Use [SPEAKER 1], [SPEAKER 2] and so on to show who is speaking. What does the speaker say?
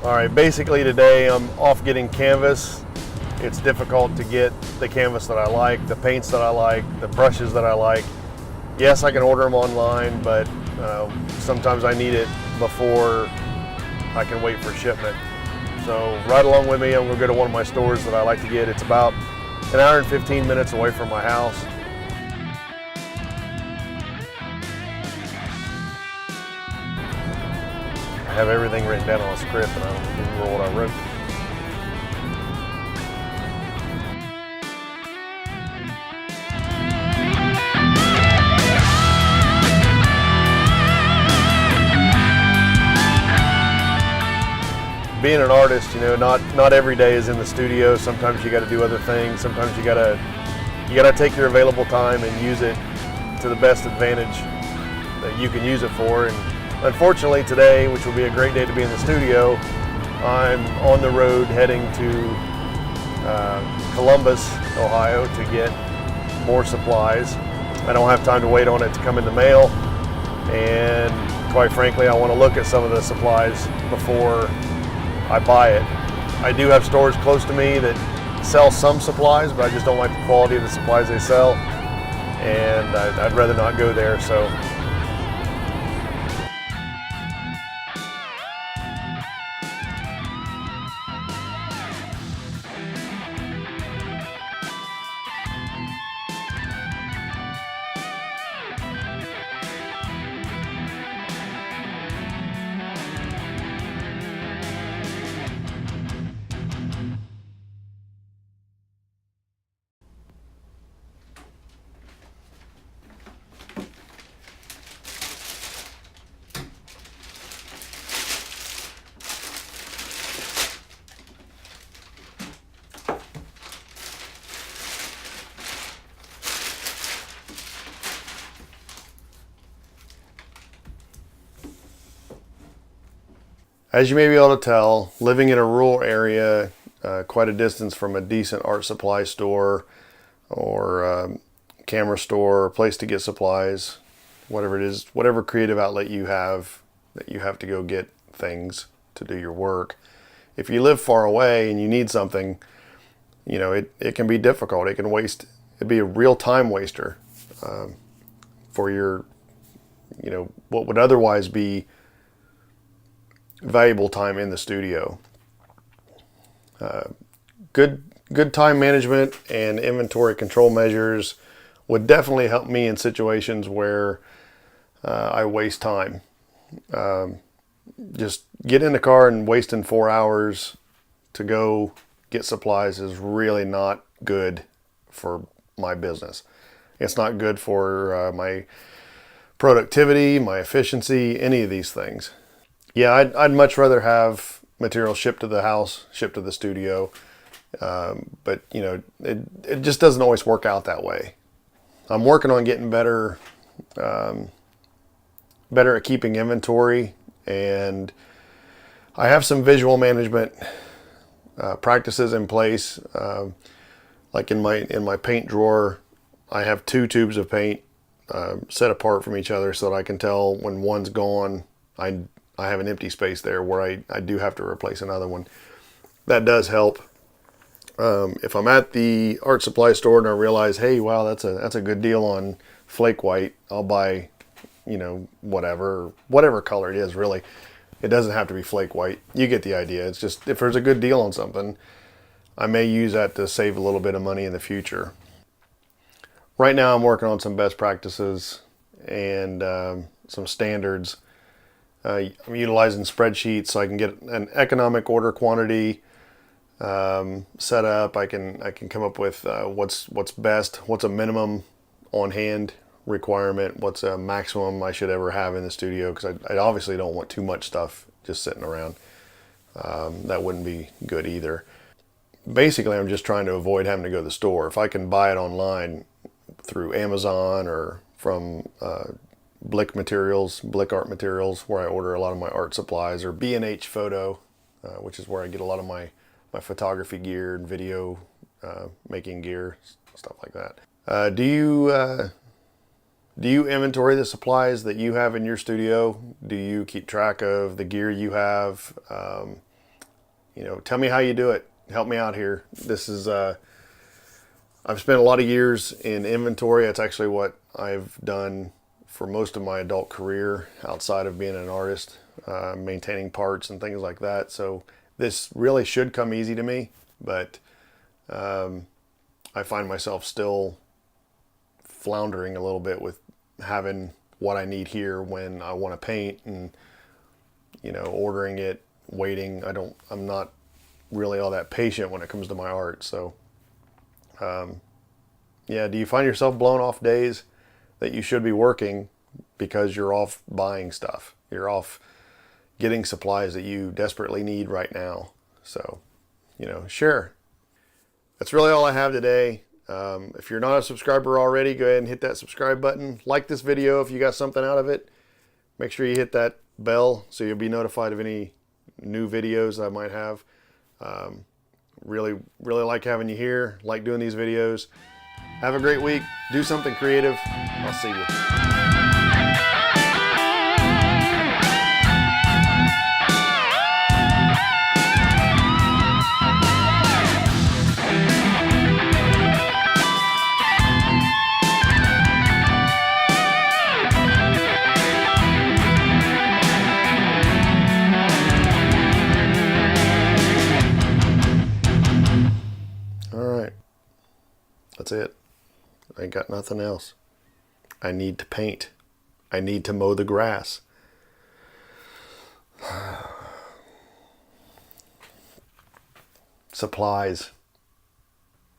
[SPEAKER 1] All right, basically today I'm off getting canvas. It's difficult to get the canvas that I like, the paints that I like, the brushes that I like. Yes, I can order them online, but sometimes I need it before I can wait for shipment. So right along with me, I'm gonna go to one of my stores that I like to get. It's about an hour and 15 minutes away from my house. I have everything written down on a script and I don't remember what I wrote. Being an artist, you know, not every day is in the studio. Sometimes you got to do other things. Sometimes you gotta take your available time and use it to the best advantage that you can use it for. And unfortunately today, which will be a great day to be in the studio, I'm on the road heading to Columbus, Ohio to get more supplies. I don't have time to wait on it to come in the mail, and quite frankly, I want to look at some of the supplies before I buy it. I do have stores close to me that sell some supplies, but I just don't like the quality of the supplies they sell, and I'd rather not go there. So as you may be able to tell, living in a rural area, quite a distance from a decent art supply store or camera store, or place to get supplies, whatever it is, whatever creative outlet you have that you have to go get things to do your work. If you live far away and you need something, you know, it can be difficult. It'd be a real time waster for your, you know, what would otherwise be valuable time in the studio. Good time management and inventory control measures would definitely help me in situations where I waste time. Just get in the car and wasting 4 hours to go get supplies is really not good for my business. It's not good for my productivity, my efficiency, any of these things. Yeah, I'd much rather have material shipped to the house, shipped to the studio, but you know, it just doesn't always work out that way. I'm working on getting better at keeping inventory, and I have some visual management practices in place. Like in my paint drawer, I have 2 tubes of paint set apart from each other so that I can tell when one's gone. I have an empty space there where I do have to replace another one. That does help. If I'm at the art supply store and I realize, hey, wow, that's a good deal on flake white, I'll buy, you know, whatever color it is, really. It doesn't have to be flake white. You get the idea. It's just, if there's a good deal on something, I may use that to save a little bit of money in the future. Right now I'm working on some best practices and some standards. I'm utilizing spreadsheets so I can get an economic order quantity set up. I can come up with what's best, what's a minimum on hand requirement, what's a maximum I should ever have in the studio, because I obviously don't want too much stuff just sitting around. That wouldn't be good either. Basically, I'm just trying to avoid having to go to the store. If I can buy it online through Amazon or from Blick Art Materials, where I order a lot of my art supplies, or B&H Photo, which is where I get a lot of my photography gear and video making gear, stuff like that. Do you inventory the supplies that you have in your studio? Do you keep track of the gear you have? tell me how you do it. Help me out here. This is, I've spent a lot of years in inventory. That's actually what I've done for most of my adult career outside of being an artist, maintaining parts and things like that. So this really should come easy to me, but I find myself still floundering a little bit with having what I need here when I want to paint, and ordering it, waiting. I'm not really all that patient when it comes to my art. So yeah, do you find yourself blowing off days that you should be working because you're off buying stuff? You're off getting supplies that you desperately need right now. So, share. That's really all I have today. If you're not a subscriber already, go ahead and hit that subscribe button. Like this video if you got something out of it. Make sure you hit that bell so you'll be notified of any new videos I might have. Really like having you here. Like doing these videos. Have a great week. Do something creative. I'll see you. That's it. I ain't got nothing else. I need to paint. I need to mow the grass. Supplies.